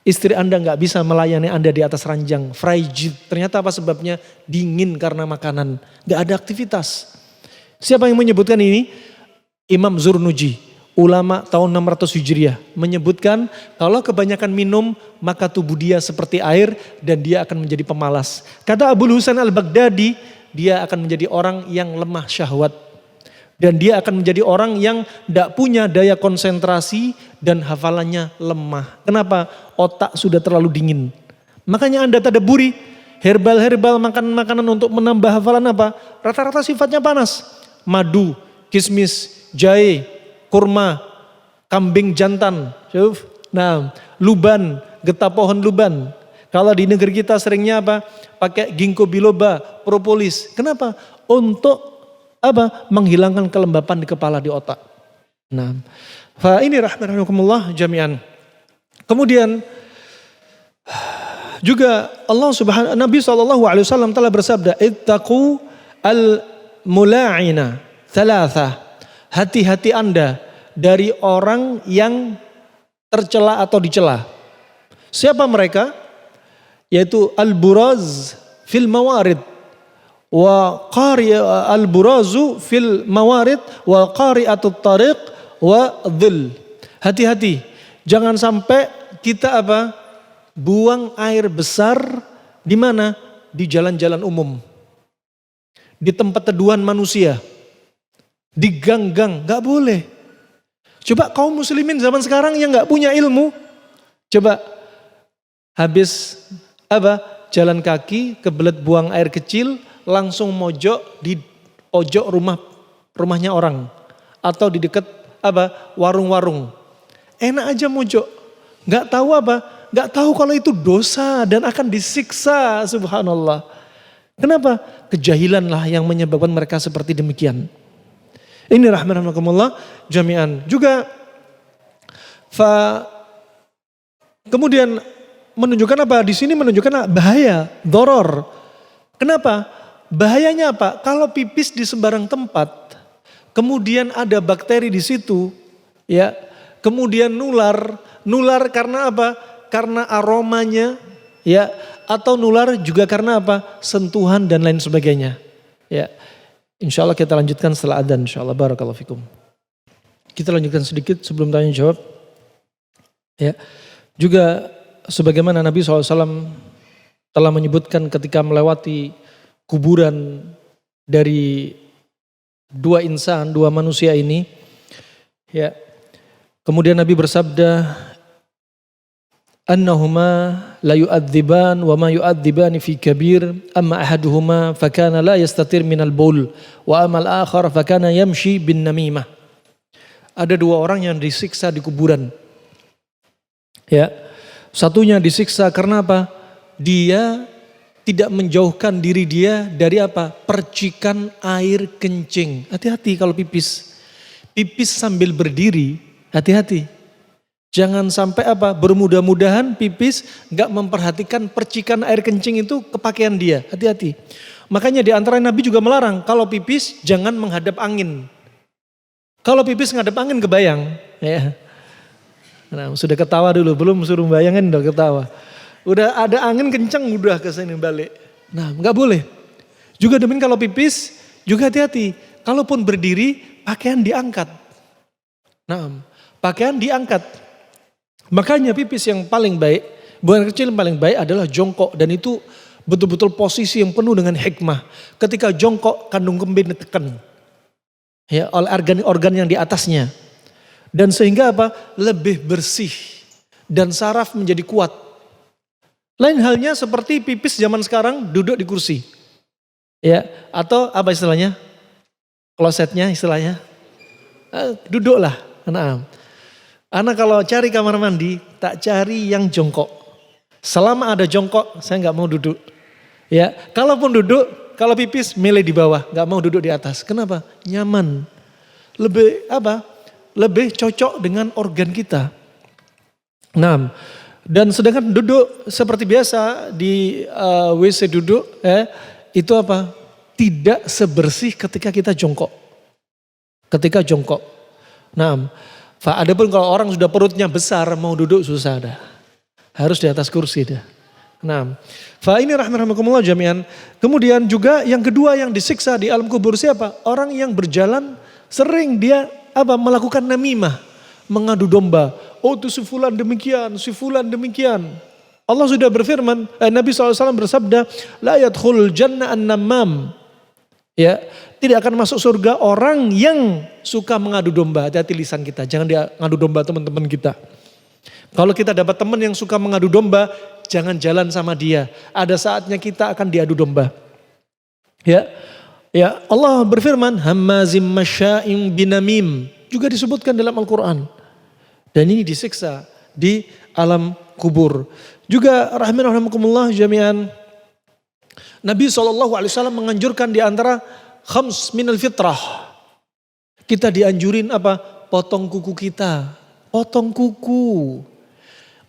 Istri Anda nggak bisa melayani Anda di atas ranjang, frigid. Ternyata apa sebabnya? Dingin karena makanan, nggak ada aktivitas. Siapa yang menyebutkan ini? Imam Zurnuji, ulama tahun 600 Hijriah, menyebutkan kalau kebanyakan minum maka tubuh dia seperti air dan dia akan menjadi pemalas. Kata Abul Husain al-Baghdadi, dia akan menjadi orang yang lemah syahwat. Dan dia akan menjadi orang yang tidak punya daya konsentrasi dan hafalannya lemah. Kenapa? Otak sudah terlalu dingin. Makanya Anda tadabburi, herbal-herbal makanan-makanan untuk menambah hafalan apa? Rata-rata sifatnya panas. Madu, kismis, jahe, kurma, kambing jantan. Nah, luban, getah pohon luban. Kalau di negeri kita seringnya apa? Pakai ginkgo biloba, propolis. Kenapa? Untuk apa? Menghilangkan kelembapan di kepala, di otak. Nah, fa ini rahmatullah jami'an. Kemudian Juga Nabi SAW telah bersabda, ittaqu al-mula'ina thalatha. Hati-hati Anda dari orang yang tercela atau dicela. Siapa mereka? Yaitu al-buraz fil mawarid wa qari al-burazu fil mawarid wa qari'atut tariq wa dhil. Hati-hati, jangan sampai kita buang air besar di mana? Di jalan-jalan umum. Di tempat teduhan manusia. Di gang-gang, gak boleh. Coba kaum muslimin zaman sekarang yang gak punya ilmu, coba habis jalan kaki kebelet buang air kecil, langsung mojok di pojok rumahnya orang atau di dekat warung-warung. Enak aja mojok, nggak tahu kalau itu dosa dan akan disiksa, subhanallah. Kenapa? Kejahilan lah yang menyebabkan mereka seperti demikian. Ini rahmatullah jami'an. Juga kemudian menunjukkan di sini menunjukkan bahaya, doror. Kenapa? Bahayanya apa? Kalau pipis di sembarang tempat, kemudian ada bakteri di situ, ya, kemudian nular karena apa? Karena aromanya, ya, atau nular juga karena apa? Sentuhan dan lain sebagainya, ya. Insya Allah kita lanjutkan setelah adzan, insya Allah. Barakallahu fikum. Kita lanjutkan sedikit sebelum tanya jawab. Ya, juga sebagaimana Nabi SAW telah menyebutkan ketika melewati kuburan dari dua manusia ini, ya. Kemudian Nabi bersabda, annahuma la yu'adziban wa ma yu'adzibani fi kabir, amma ahaduhuma fakana la yastatir minal baul wa amal akhar fakana yamshi bin namimah. Ada dua orang yang disiksa di kuburan. Ya. Satunya disiksa karena apa? Dia tidak menjauhkan diri dia dari percikan air kencing. Hati-hati kalau pipis. Pipis sambil berdiri, hati-hati. Jangan sampai bermudah-mudahan pipis gak memperhatikan percikan air kencing itu ke pakaian dia. Hati-hati. Makanya di antara Nabi juga melarang kalau pipis jangan menghadap angin. Kalau pipis menghadap angin kebayang. Ya. Nah, sudah ketawa dulu, belum suruh bayangin udah ketawa. Udah ada angin kencang udah ke sini balik. Nah, gak boleh. Juga demikian kalau pipis juga hati-hati. Kalaupun berdiri pakaian diangkat. Nah, pakaian diangkat. Makanya pipis yang paling baik, buang air kecil yang paling baik adalah jongkok. Dan itu betul-betul posisi yang penuh dengan hikmah. Ketika jongkok kandung kemih ditekan. Ya, oleh organ-organ yang di atasnya. Dan sehingga lebih bersih. Dan saraf menjadi kuat. Lain halnya seperti pipis zaman sekarang duduk di kursi. Ya, atau istilahnya? Klosetnya istilahnya. Duduklah. Nah, anak kalau cari kamar mandi, tak cari yang jongkok. Selama ada jongkok, saya nggak mau duduk. Ya, kalaupun duduk, kalau pipis milih di bawah, nggak mau duduk di atas. Kenapa? Nyaman. Lebih Lebih cocok dengan organ kita. Nah, dan sedangkan duduk seperti biasa di WC duduk, itu tidak sebersih ketika kita jongkok. Ketika jongkok. Nah, adapun kalau orang sudah perutnya besar mau duduk susah dah. Harus di atas kursi dah. Nah, ini rahmatullah jami'an. Kemudian juga yang kedua yang disiksa di alam kubur siapa? Orang yang berjalan sering dia melakukan namimah, mengadu domba. Oh itu si fulan demikian, si fulan demikian. Allah sudah berfirman, Nabi SAW bersabda, la yadkhulul jannah an-namam. Ya, tidak akan masuk surga orang yang suka mengadu domba. Hati-hati lisan kita, jangan dia ngadu domba teman-teman kita. Kalau kita dapat teman yang suka mengadu domba, jangan jalan sama dia. Ada saatnya kita akan diadu domba. Ya, Allah berfirman, hammazim masya'im binamim. Juga disebutkan dalam Al-Quran. Dan ini disiksa di alam kubur. Juga rahimakumullah jami'an. Nabi SAW menganjurkan di antara khams minal fitrah. Kita dianjurin potong kuku kita. Potong kuku.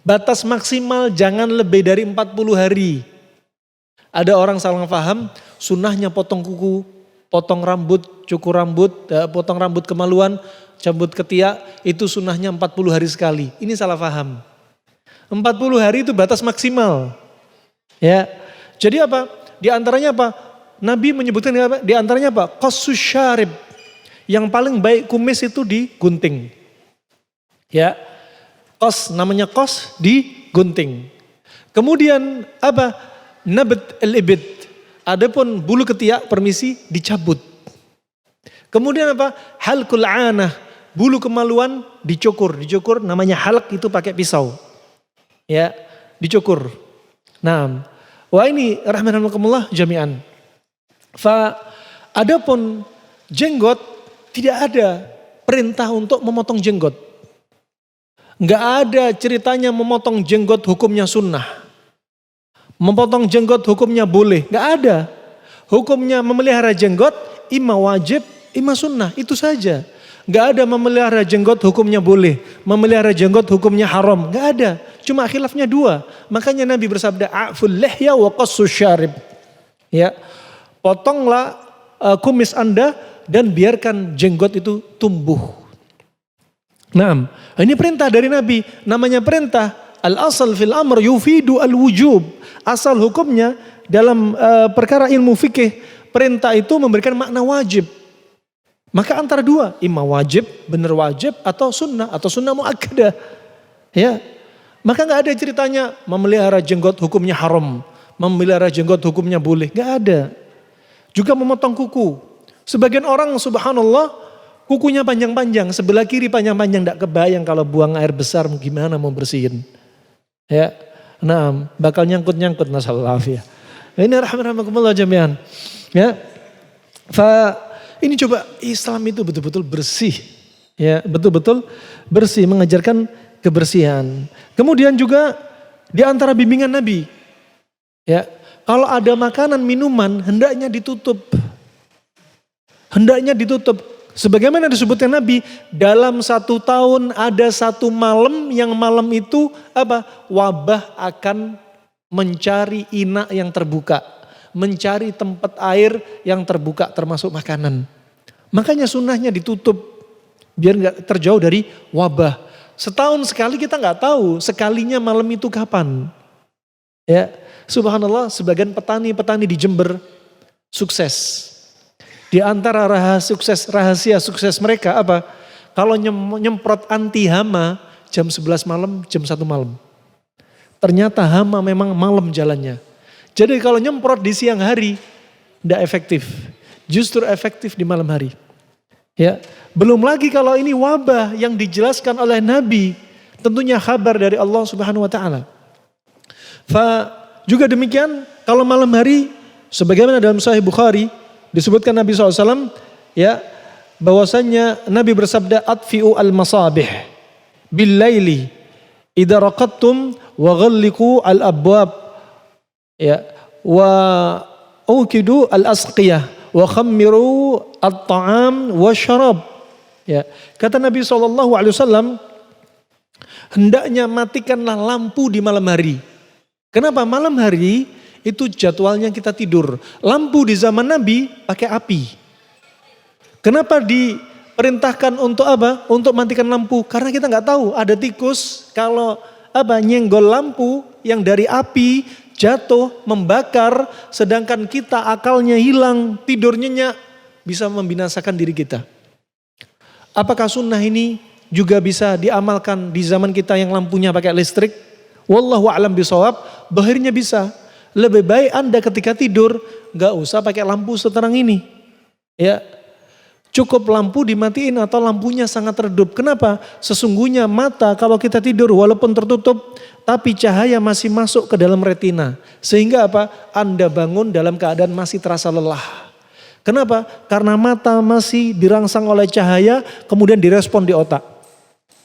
Batas maksimal jangan lebih dari 40 hari. Ada orang salah paham, sunnahnya potong kuku, potong rambut, cukur rambut, potong rambut kemaluan, cabut ketiak, itu sunnahnya 40 hari sekali. Ini salah paham. 40 hari itu batas maksimal. Ya. Jadi apa? Di antaranya apa? Nabi menyebutkan apa? Di antaranya apa? Qassus syarib. Yang paling baik kumis itu digunting. Ya. Qas, namanya qas, digunting. Kemudian apa? Nabat al-ibid. Adapun bulu ketiak permisi dicabut. Kemudian apa? Halqul anah. Bulu kemaluan dicukur. Dicukur namanya halq, itu pakai pisau. Ya, dicukur. Nah, wah ini rahmatullah jami'an. Adapun jenggot tidak ada perintah untuk memotong jenggot. Enggak ada ceritanya memotong jenggot hukumnya sunnah. Memotong jenggot hukumnya boleh. Enggak ada. Hukumnya memelihara jenggot imma wajib, imma sunnah. Itu saja. Enggak ada memelihara jenggot hukumnya boleh. Memelihara jenggot hukumnya haram. Enggak ada. Cuma khilafnya dua. Makanya Nabi bersabda, a'ful lihya wa qassus syarib. Ya. Potonglah kumis Anda dan biarkan jenggot itu tumbuh. Nah, ini perintah dari Nabi. Namanya perintah. Al-asal fil amr yufidu al-wujub. Asal hukumnya dalam perkara ilmu fikih, perintah itu memberikan makna wajib. Maka antara dua, imma wajib, benar wajib, atau sunnah muakkadah. Ya. Maka nggak ada ceritanya memelihara jenggot hukumnya haram, memelihara jenggot hukumnya boleh. Nggak ada. Juga memotong kuku. Sebagian orang subhanallah kukunya panjang-panjang, sebelah kiri panjang-panjang, tidak kebayang kalau buang air besar gimana mau bersihin. Ya, nah bakal nyangkut-nyangkut masalah ya. Ini rahmatullah jami'an. Ya, ini coba Islam itu betul-betul bersih, ya betul-betul bersih, mengajarkan kebersihan. Kemudian juga di antara bimbingan Nabi, ya kalau ada makanan minuman hendaknya ditutup, hendaknya ditutup. Sebagaimana disebutkan Nabi, dalam 1 tahun ada 1 malam yang malam itu apa? Wabah akan mencari inak yang terbuka, mencari tempat air yang terbuka termasuk makanan. Makanya sunnahnya ditutup biar nggak terjauh dari wabah. Setahun sekali kita nggak tahu sekalinya malam itu kapan. Ya, subhanallah sebagian petani di Jember sukses. Di antara rahasia sukses mereka apa? Kalau nyemprot anti hama jam 11 malam, jam 1 malam. Ternyata hama memang malam jalannya. Jadi kalau nyemprot di siang hari tidak efektif. Justru efektif di malam hari. Ya, belum lagi kalau ini wabah yang dijelaskan oleh Nabi, tentunya kabar dari Allah Subhanahu wa taala. Juga demikian kalau malam hari sebagaimana dalam Sahih Bukhari disebutkan Nabi SAW ya bahwasannya Nabi bersabda atfi'u al-masabih bil laili idza raqadtum wa ghalliqu al-abwab ya wa uqidu al-asqiyah wa khammiru at-ta'am wa syarab ya. Kata Nabi SAW, hendaknya matikanlah lampu di malam hari. Kenapa? Malam hari itu jadwalnya kita tidur. Lampu di zaman Nabi pakai api. Kenapa diperintahkan untuk apa? Untuk matikan lampu. Karena kita nggak tahu ada tikus kalau apa nyenggol lampu yang dari api jatuh membakar, sedangkan kita akalnya hilang, tidur nyenyak, bisa membinasakan diri kita. Apakah sunnah ini juga bisa diamalkan di zaman kita yang lampunya pakai listrik? Wallahu a'lam bishawab. Bahirnya bisa. Lebih baik Anda ketika tidur gak usah pakai lampu seterang ini. Ya, cukup lampu dimatiin atau lampunya sangat redup. Kenapa? Sesungguhnya mata kalau kita tidur walaupun tertutup, tapi cahaya masih masuk ke dalam retina. Sehingga apa? Anda bangun dalam keadaan masih terasa lelah. Kenapa? Karena mata masih dirangsang oleh cahaya, kemudian direspon di otak.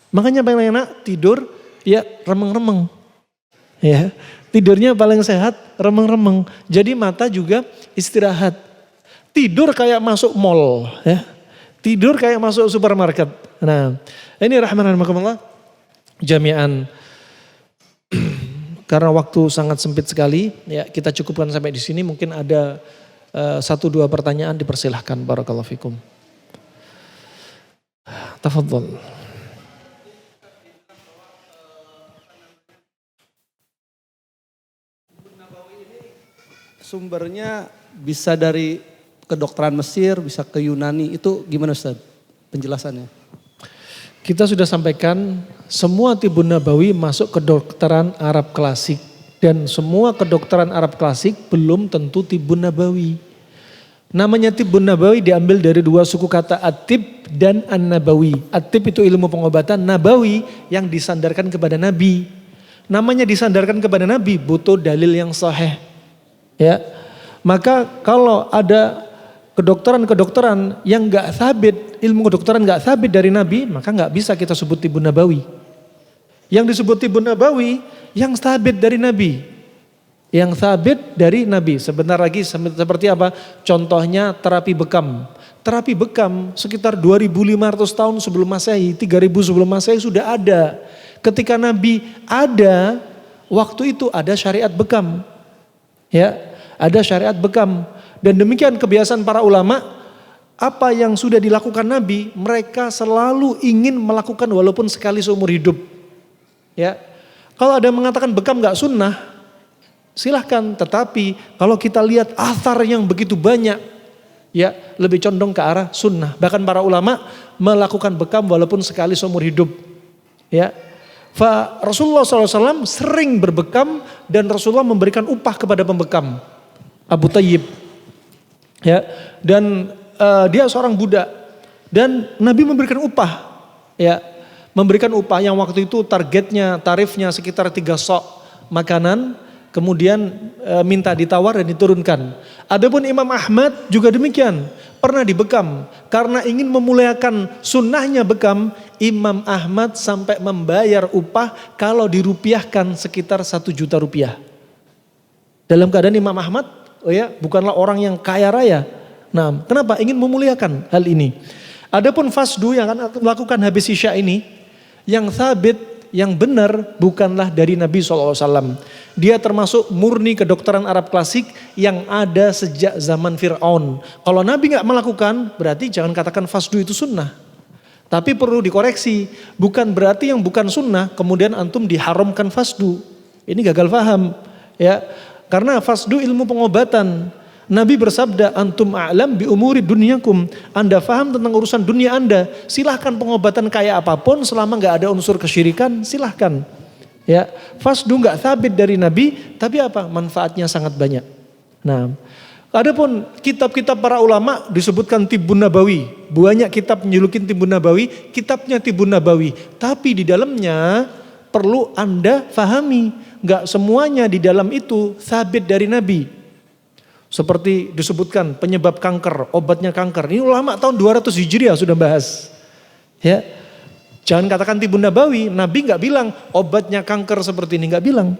Makanya paling enak tidur ya remeng-remeng. Ya. Tidurnya paling sehat, remeng-remeng. Jadi mata juga istirahat. Tidur kayak masuk mall. Ya. Tidur kayak masuk supermarket. Nah, ini rahmatan jami'an. karena waktu sangat sempit sekali, ya kita cukupkan sampai di sini. Mungkin ada 1-2 pertanyaan, dipersilahkan. Barakallahu fikum. Tafadhol. Sumbernya bisa dari kedokteran Mesir, bisa ke Yunani. Itu gimana Ustaz penjelasannya? Kita sudah sampaikan semua Tibun Nabawi masuk kedokteran Arab klasik. Dan semua kedokteran Arab klasik belum tentu Tibun Nabawi. Namanya Tibun Nabawi diambil dari 2 suku kata At-Tib dan An-Nabawi. At-Tib itu ilmu pengobatan, Nabawi yang disandarkan kepada Nabi. Namanya disandarkan kepada Nabi butuh dalil yang sahih. Ya, maka kalau ada kedokteran yang nggak sabit, ilmu kedokteran nggak sabit dari Nabi, maka nggak bisa kita sebut Tibun Nabawi. Yang disebut Tibun Nabawi yang sabit dari Nabi, yang sabit dari Nabi. Sebentar lagi seperti apa? Contohnya terapi bekam. Terapi bekam sekitar 2.500 tahun sebelum Masehi, 3.000 sebelum Masehi sudah ada. Ketika Nabi ada, waktu itu ada syariat bekam. Ya, ada syariat bekam. Dan demikian kebiasaan para ulama, apa yang sudah dilakukan Nabi, mereka selalu ingin melakukan walaupun sekali seumur hidup. Ya, kalau ada yang mengatakan bekam gak sunnah, silahkan. Tetapi kalau kita lihat athar yang begitu banyak, ya lebih condong ke arah sunnah. Bahkan para ulama melakukan bekam walaupun sekali seumur hidup. Ya, Rasulullah SAW sering berbekam dan Rasulullah memberikan upah kepada pembekam, Abu Tayyib. Ya, dan dia seorang budak dan Nabi memberikan upah. Ya, memberikan upah yang waktu itu tarifnya sekitar 3 sok makanan, kemudian minta ditawar dan diturunkan. Adapun Imam Ahmad juga demikian, pernah dibekam karena ingin memuliakan sunnahnya bekam. Imam Ahmad sampai membayar upah kalau dirupiahkan sekitar 1 juta rupiah. Dalam keadaan Imam Ahmad, bukanlah orang yang kaya raya. Nah, kenapa? Ingin memuliakan hal ini. Adapun fasdu yang akan melakukan habis isya ini, yang sabit, yang benar bukanlah dari Nabi SAW. Dia termasuk murni kedokteran Arab klasik yang ada sejak zaman Fir'aun. Kalau Nabi gak melakukan, berarti jangan katakan fasdu itu sunnah. Tapi perlu dikoreksi, bukan berarti yang bukan sunnah kemudian antum diharamkan fasdu. Ini gagal paham, ya. Karena fasdu ilmu pengobatan. Nabi bersabda, antum a'lam bi umuri dunyakum. Anda faham tentang urusan dunia Anda. Silahkan pengobatan kayak apapun selama nggak ada unsur kesyirikan, silahkan. Ya, fasdu nggak sabit dari Nabi, tapi apa? Manfaatnya sangat banyak. Nah, adapun kitab-kitab para ulama disebutkan Tibun Nabawi. Banyak kitab menjulukin Tibun Nabawi, kitabnya Tibun Nabawi. Tapi di dalamnya perlu Anda fahami, nggak semuanya di dalam itu sabit dari Nabi. Seperti disebutkan penyebab kanker, obatnya kanker. Ini ulama tahun 200 Hijriah sudah bahas. Ya, jangan katakan Tibun Nabawi, Nabi nggak bilang obatnya kanker seperti ini, nggak bilang.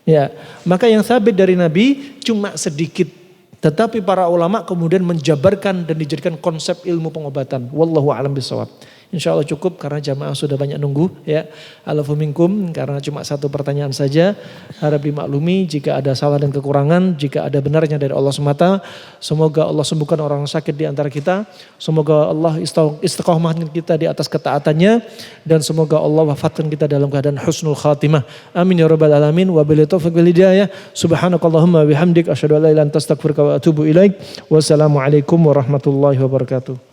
Ya, maka yang sabit dari Nabi cuma sedikit. Tetapi para ulama kemudian menjabarkan dan dijadikan konsep ilmu pengobatan. Wallahu a'lam bishawab. Insya Allah cukup karena jamaah sudah banyak nunggu ya. Alafu minkum, karena cuma 1 pertanyaan saja. Harap dimaklumi jika ada salah dan kekurangan, jika ada benarnya dari Allah semata. Semoga Allah sembuhkan orang sakit di antara kita. Semoga Allah istiqomahkan kita di atas ketaatannya. Dan semoga Allah wafatkan kita dalam keadaan husnul khatimah. Amin ya rabbal alamin. Wabillahi taufiq wal hidayah. Subhanakallahumma bihamdik asyhadu an la ilaha illa anta astaghfiruka wa atubu ilaik. Wassalamualaikum warahmatullahi wabarakatuh.